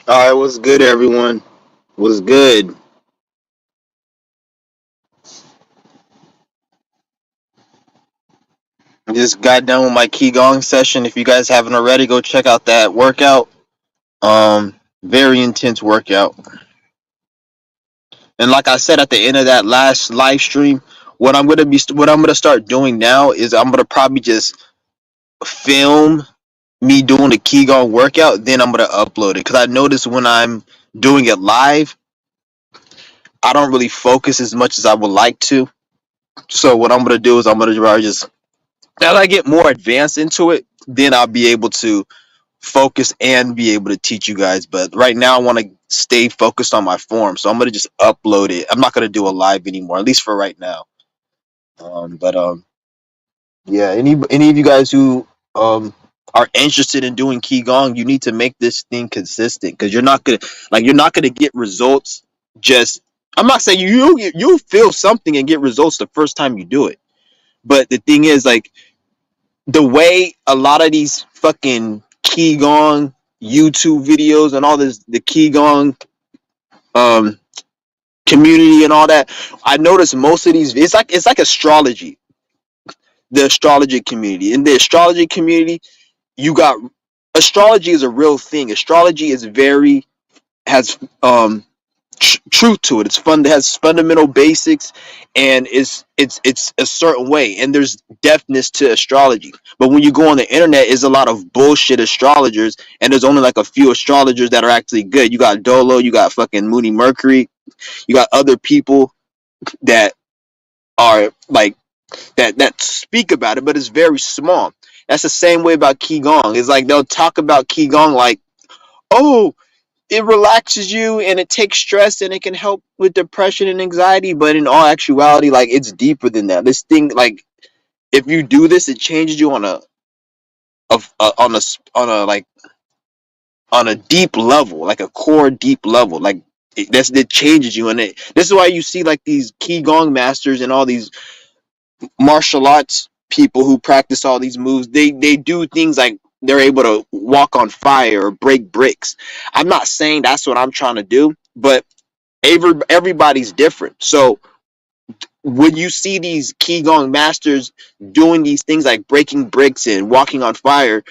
All right, what's good, everyone? What's good? I just got done with my Qigong session. If you guys haven't already, go check out that workout. Very intense workout. And like I said at the end of that last live stream, what I'm gonna start doing now is I'm gonna probably just film me doing the Qigong workout. Then I'm gonna upload it because I notice when I'm doing it live, I don't really focus as much as I would like to. So what I'm gonna do is I'm gonna just as I get more advanced into it, then I'll be able to focus and be able to teach you guys. But right now, I want to stay focused on my form, so I'm gonna just upload it. I'm not gonna do a live anymore, at least for right now. But yeah. Any of you guys who are interested in doing qigong, you need to make this thing consistent because you're not gonna get results just. I'm not saying you feel something and get results the first time you do it, but the thing is like the way a lot of these fucking Qigong YouTube videos and all this the Qigong um community and all that, I noticed most of these it's like astrology, the astrology community. In the astrology community, you got astrology is a real thing. Astrology is very has truth to it. It's fun. It has fundamental basics, and it's a certain way. And there's depthness to astrology. But when you go on the internet, is a lot of bullshit astrologers, and there's only like a few astrologers that are actually good. You got Dolo, you got fucking Moody Mercury, you got other people that are like that speak about it, but it's very small. That's the same way about qigong. It's like they'll talk about qigong like, oh, it relaxes you and it takes stress and it can help with depression and anxiety, but in all actuality, like it's deeper than that. This thing, like, if you do this, it changes you on a like on a deep level, like a core deep level. Like it changes you, and this is why you see like these qigong masters and all these martial arts people who practice all these moves. They do things like they're able to walk on fire or break bricks. I'm not saying that's what I'm trying to do, but everybody's different. So when you see these qigong masters doing these things like breaking bricks and walking on fire,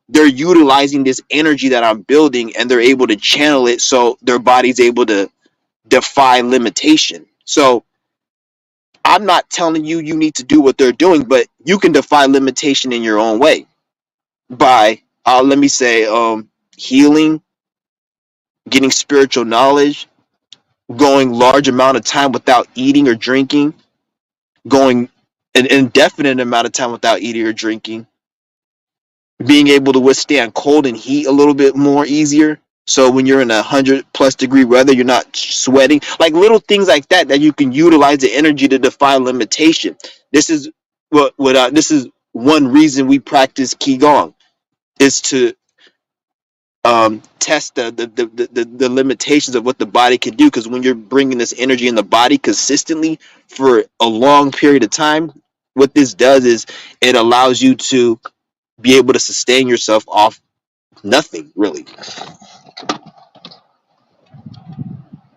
they're utilizing this energy that I'm building, and they're able to channel it so their body's able to defy limitation. So I'm not telling you you need to do what they're doing, but you can defy limitation in your own way by let me say healing, getting spiritual knowledge, going large amount of time without eating or drinking, going an indefinite amount of time without eating or drinking, being able to withstand cold and heat a little bit more easier. So when you're in 100+ degree weather, you're not sweating. Like little things like that that you can utilize the energy to defy limitation. This is this is one reason we practice qigong is to test the limitations of what the body can do. Because when you're bringing this energy in the body consistently for a long period of time, what this does is it allows you to be able to sustain yourself off nothing really.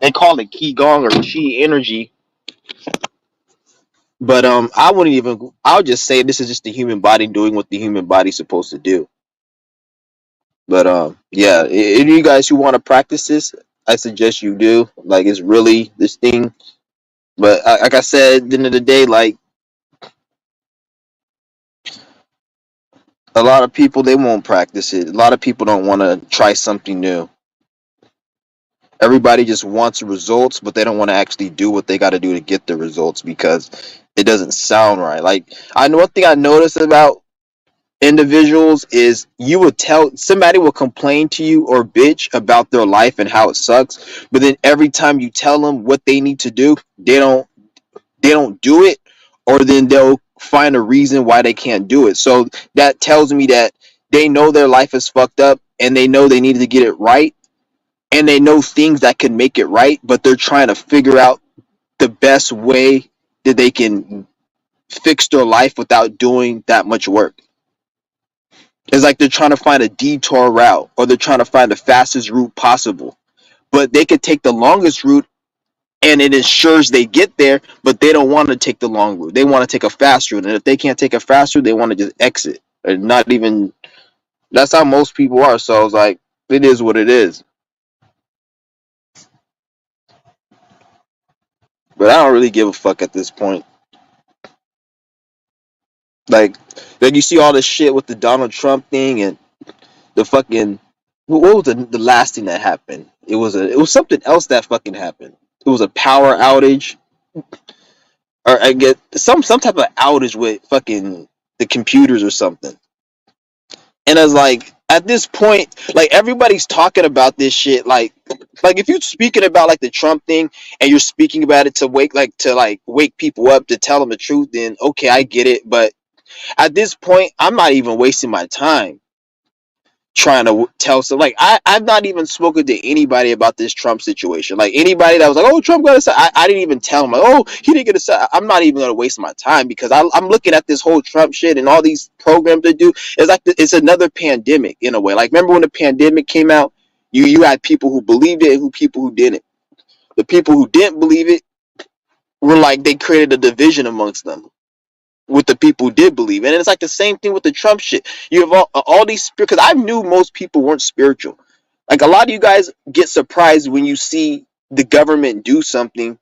They call it qigong or chi energy, but I wouldn't even. I would just say this is just the human body doing what the human body's supposed to do. But yeah, any of you guys who want to practice this, I suggest you do. Like it's really this thing. But like I said, at the end of the day, like a lot of people, they won't practice it. A lot of people don't want to try something new. Everybody just wants results, but they don't want to actually do what they got to do to get the results because it doesn't sound right. Like I know one thing I noticed about individuals is you will tell somebody will complain to you or bitch about their life and how it sucks, but then every time you tell them what they need to do, they don't do it, or then they'll find a reason why they can't do it. So that tells me that they know their life is fucked up and they know they need to get it right, and they know things that can make it right, but they're trying to figure out the best way that they can fix their life without doing that much work. It's like they're trying to find a detour route, or they're trying to find the fastest route possible. But they could take the longest route and it ensures they get there, but they don't want to take the long route. They want to take a fast route. And if they can't take a fast route, they want to just exit. Or not even, that's how most people are. So it's like, it is what it is. But I don't really give a fuck at this point. Like, you see all this shit with the Donald Trump thing and the fucking, what was the last thing that happened? It was something else that fucking happened. It was a power outage, or I get some type of outage with fucking the computers or something. And I was like, at this point, like everybody's talking about this shit. Like if you're speaking about like the Trump thing and you're speaking about it to wake people up to tell them the truth, then okay, I get it. But at this point, I'm not even wasting my time trying to tell some, like I've not even spoken to anybody about this Trump situation. Like anybody that was like, oh, Trump got aside, I didn't even tell him like, oh, he didn't get aside. I'm not even gonna waste my time because I'm looking at this whole Trump shit and all these programs they do. It's like it's another pandemic in a way. Like remember when the pandemic came out, you had people who believed it and people who didn't. The people who didn't believe it were like, they created a division amongst them with the people who did believe. And it's like the same thing with the Trump shit. You have all these, because I knew most people weren't spiritual. Like a lot of you guys get surprised when you see the government do something,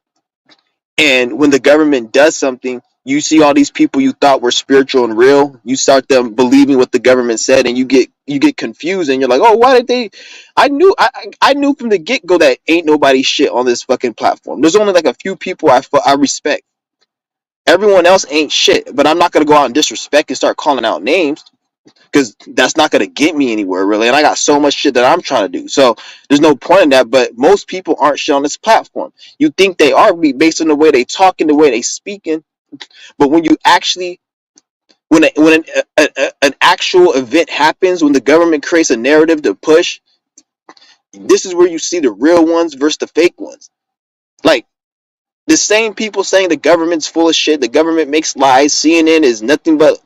and when the government does something, you see all these people you thought were spiritual and real, you start them believing what the government said, and you get confused, and you're like, oh, why did they? I knew from the get-go that ain't nobody shit on this fucking platform. There's only like a few people I respect. Everyone else ain't shit, but I'm not gonna go out and disrespect and start calling out names because that's not gonna get me anywhere really. And I got so much shit that I'm trying to do, so there's no point in that. But most people aren't shit on this platform. You think they are based on the way they talk and the way they speaking, but when you actually an actual event happens, when the government creates a narrative to push, this is where you see the real ones versus the fake ones. Like the same people saying the government's full of shit, the government makes lies, CNN is nothing but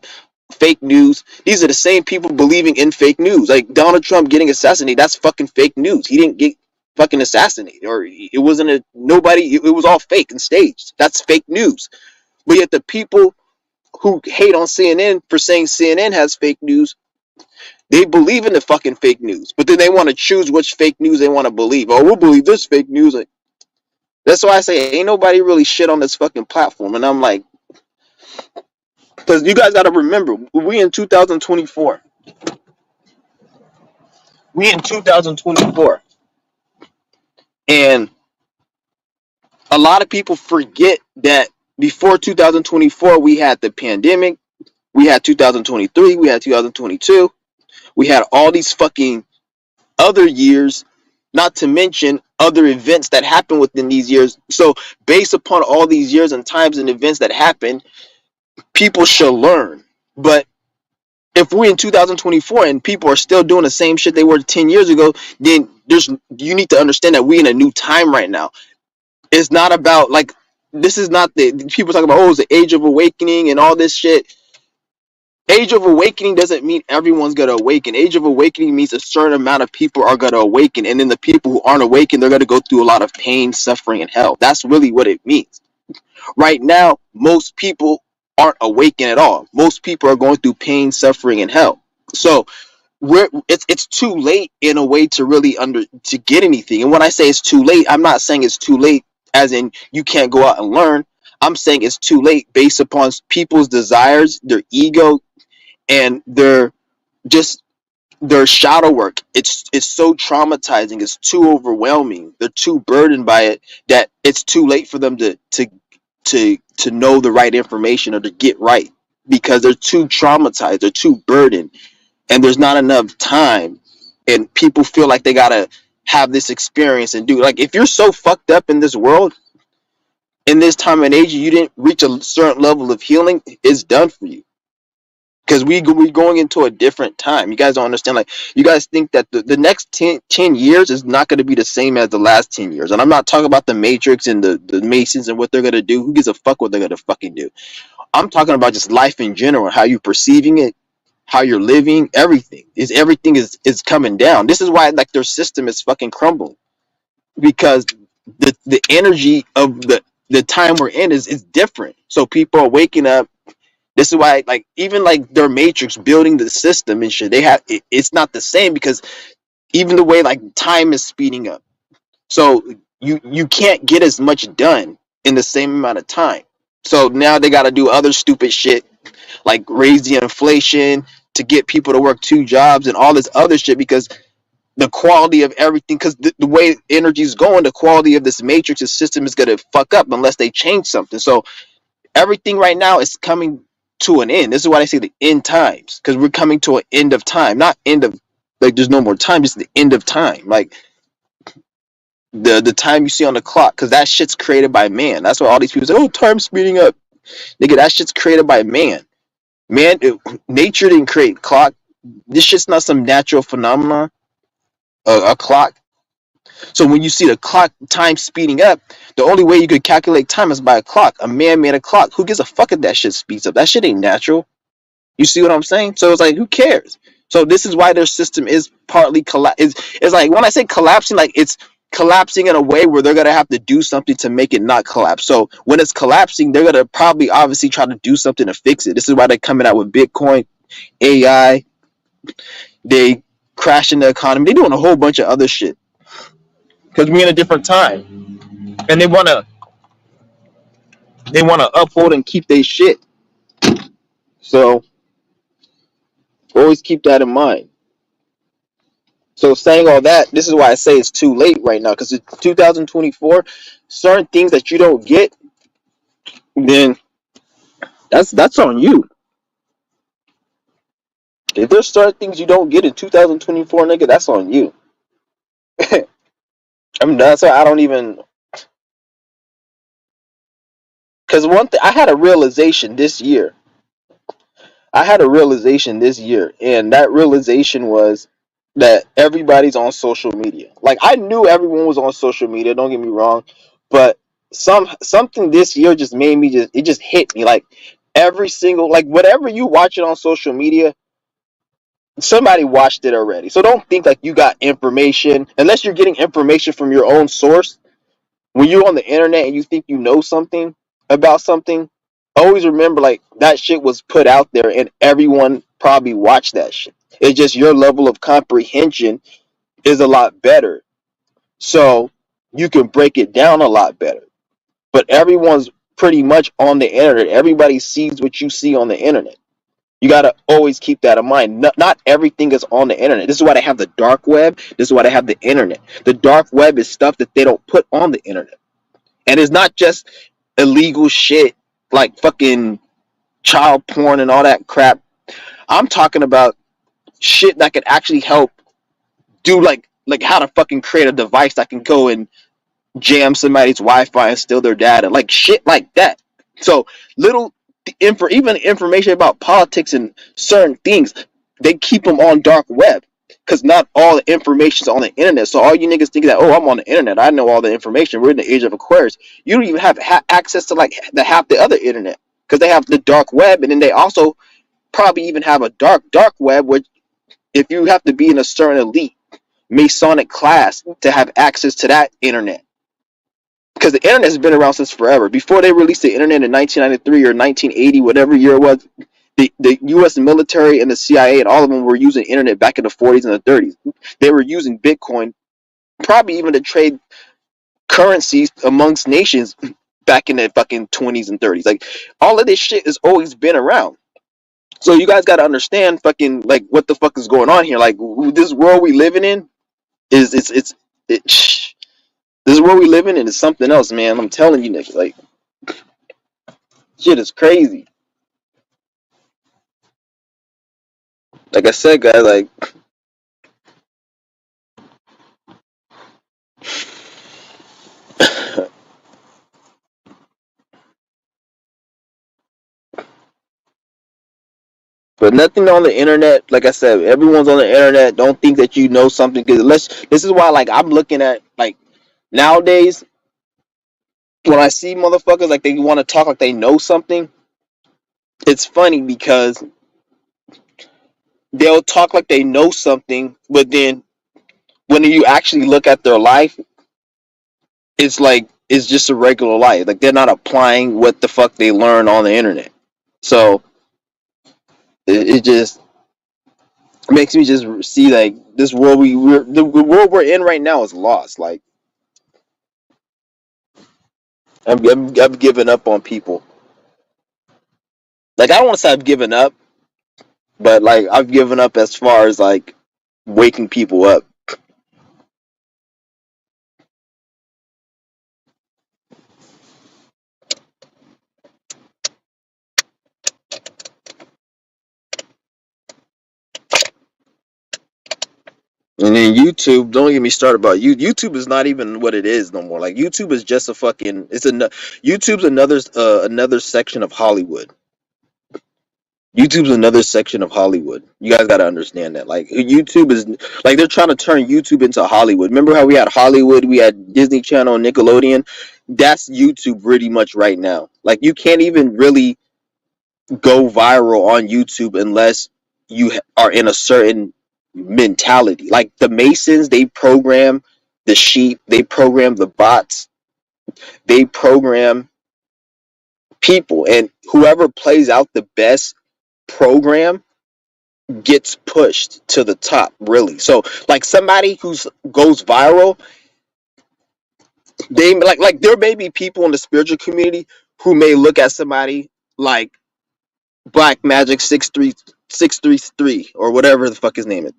fake news. These are the same people believing in fake news. Like Donald Trump getting assassinated, that's fucking fake news. He didn't get fucking assassinated, or it wasn't it was all fake and staged. That's fake news. But yet the people who hate on CNN for saying CNN has fake news, they believe in the fucking fake news. But then they want to choose which fake news they want to believe. Oh, we'll believe this fake news. Like, that's why I say ain't nobody really shit on this fucking platform. And I'm like, because you guys got to remember, we in 2024. We in 2024. And a lot of people forget that before 2024, we had the pandemic, we had 2023, we had 2022, we had all these fucking other years, not to mention other events that happened within these years. So, based upon all these years and times and events that happened, people should learn. But if we're in 2024 and people are still doing the same shit they were 10 years ago, then you need to understand that we're in a new time right now. It's not about like, this is not the people talking about, oh, it's the age of awakening and all this shit. Age of awakening doesn't mean everyone's gonna awaken. Age of awakening means a certain amount of people are gonna awaken, and then the people who aren't awakened, they're gonna go through a lot of pain, suffering, and hell. That's really what it means. Right now, most people aren't awakened at all. Most people are going through pain, suffering, and hell. So it's too late in a way to really to get anything. And when I say it's too late, I'm not saying it's too late as in you can't go out and learn. I'm saying it's too late based upon people's desires, their ego, and just their shadow work. It's so traumatizing, it's too overwhelming, they're too burdened by it that it's too late for them to know the right information or to get right, because they're too traumatized, they're too burdened, and there's not enough time, and people feel like they gotta have this experience and do, like, if you're so fucked up in this world, in this time and age, you didn't reach a certain level of healing, it's done for you. Because we're going into a different time. You guys don't understand. Like, you guys think that the next 10 years is not going to be the same as the last 10 years. And I'm not talking about the Matrix and the Masons and what they're going to do. Who gives a fuck what they're going to fucking do? I'm talking about just life in general, how you perceiving it, how you're living, everything is coming down. This is why like their system is fucking crumbling because the energy of the time we're in is different. So people are waking up. This is why like even like their matrix building the system and shit. It's not the same because even the way like time is speeding up. So you can't get as much done in the same amount of time. So now they got to do other stupid shit like raise the inflation to get people to work two jobs and all this other shit because the quality of everything because the way energy is going, the quality of this matrix system is going to fuck up unless they change something. So everything right now is coming to an end. This is why I say the end times because we're coming to an end of time, not end of like there's no more time, just the end of time. Like the time you see on the clock because that shit's created by man. That's why all these people say, "Oh, time's speeding up." Nigga, that shit's created by man. Nature didn't create clock. This shit's not some natural phenomenon. A clock. So when you see the clock time speeding up, the only way you could calculate time is by a clock. A man made a clock. Who gives a fuck if that shit speeds up? That shit ain't natural. You see what I'm saying? So it's like, who cares? So this is why their system is partly it's like when I say collapsing, like it's collapsing in a way where they're gonna have to do something to make it not collapse. So when it's collapsing, they're gonna probably obviously try to do something to fix it. This is why they're coming out with Bitcoin, AI, they crashing the economy. They're doing a whole bunch of other shit because we're in a different time, and they wanna uphold and keep their shit. So always keep that in mind. So saying all that, this is why I say it's too late right now because it's 2024. Certain things that you don't get, then that's on you. If there's certain things you don't get in 2024, nigga, that's on you. I mean, that's why I don't even. Because one thing, I had a realization this year. And that realization was that everybody's on social media. Like I knew everyone was on social media. Don't get me wrong, but something this year just made me it just hit me like every single like whatever you watch it on social media, somebody watched it already. So don't think like you got information unless you're getting information from your own source. When you're on the internet and you think you know something about something, always remember like that shit was put out there and everyone probably watched that shit. It's just your level of comprehension is a lot better. So you can break it down a lot better. But everyone's pretty much on the internet. Everybody sees what you see on the internet. You got to always keep that in mind. Not everything is on the internet. This is why they have the dark web. This is why they have the internet. The dark web is stuff that they don't put on the internet. And it's not just illegal shit like fucking child porn and all that crap. I'm talking about shit that could actually help do like how to fucking create a device that can go and jam somebody's Wi-Fi and steal their data, like shit like that. So little even information about politics and certain things, they keep them on dark web because not all the information is on the internet. So all you niggas think that, oh, I'm on the internet, I know all the information. We're in the age of Aquarius. You don't even have access to like the half the other internet because they have the dark web, and then they also probably even have a dark web, which if you have to be in a certain elite Masonic class to have access to that internet. Because the internet has been around since forever. Before they released the internet in 1993 or 1980, whatever year it was, the U.S. military and the CIA and all of them were using internet back in the 40s and the 30s. They were using Bitcoin, probably even to trade currencies amongst nations back in the fucking 20s and 30s. Like all of this shit has always been around. So you guys got to understand fucking like what the fuck is going on here. Like this world we living in is this world we living in is something else, man. I'm telling you, niggas, like shit is crazy. Like I said, guys, like but nothing on the internet. Like I said, everyone's on the internet. Don't think that you know something. Cause this is why, like, I'm looking at like nowadays when I see motherfuckers like they want to talk like they know something. It's funny because they'll talk like they know something, but then when you actually look at their life, it's like it's just a regular life. Like they're not applying what the fuck they learn on the internet. So it just makes me just see like this world the world we're in right now is lost. Like I'm giving up on people. Like I don't want to say I've given up, but like I've given up as far as like waking people up. And then YouTube, don't get me started about you. YouTube is not even what it is no more. Like YouTube is just a fucking. YouTube's another section of Hollywood. YouTube's another section of Hollywood. You guys got to understand that. Like YouTube is like they're trying to turn YouTube into Hollywood. Remember how we had Hollywood, we had Disney Channel, Nickelodeon. That's YouTube pretty much right now. Like you can't even really go viral on YouTube unless you are in a certain mentality. Like the Masons, they program the sheep, they program the bots, they program people, and whoever plays out the best program gets pushed to the top, really. So like somebody who's goes viral, they like there may be people in the spiritual community who may look at somebody like Black Magic 633 or whatever the fuck his name is,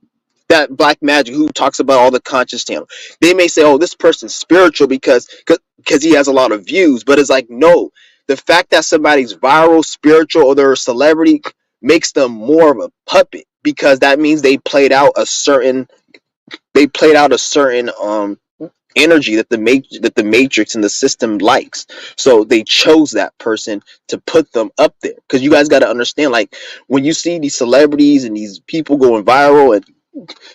that Black Magic who talks about all the conscious channel. They may say, "Oh, this person's spiritual because he has a lot of views," but it's like, no, the fact that somebody's viral, spiritual, or they're a celebrity makes them more of a puppet because that means they played out a certain energy that the matrix and the system likes. So they chose that person to put them up there. Because you guys got to understand, like when you see these celebrities and these people going viral and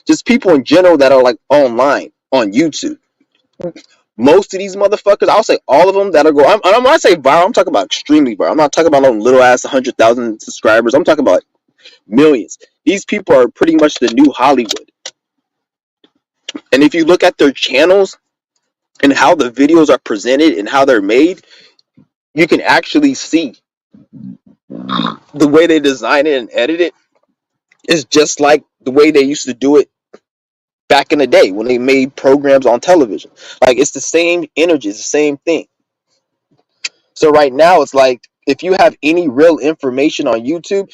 just people in general that are like online on YouTube. Most of these motherfuckers, I'll say all of them that are going. When I say viral, I'm talking about extremely viral. I'm not talking about no little ass 100,000 subscribers. I'm talking about millions. These people are pretty much the new Hollywood. And if you look at their channels and how the videos are presented and how they're made, you can actually see the way they design it and edit it is just like the way they used to do it back in the day when they made programs on television. Like it's the same energy, it's the same thing. So right now it's like if you have any real information on YouTube,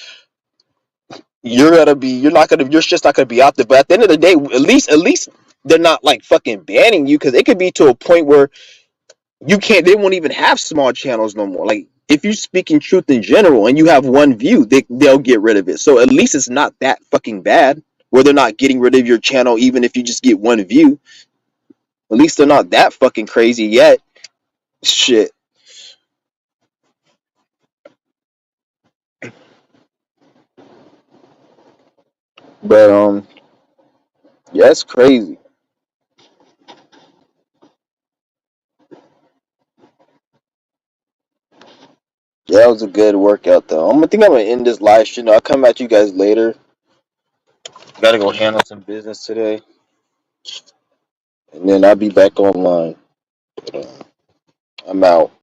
you're just not gonna be out there. But at the end of the day, at least they're not like fucking banning you, because it could be to a point where they won't even have small channels no more. Like if you're speaking truth in general and you have one view, they'll get rid of it. So at least it's not that fucking bad where they're not getting rid of your channel even if you just get one view. At least they're not that fucking crazy yet. Shit. But yeah, it's crazy. Yeah, that was a good workout though. I'm gonna end this live stream. I'll come at you guys later. Gotta go handle some business today, and then I'll be back online. But, I'm out.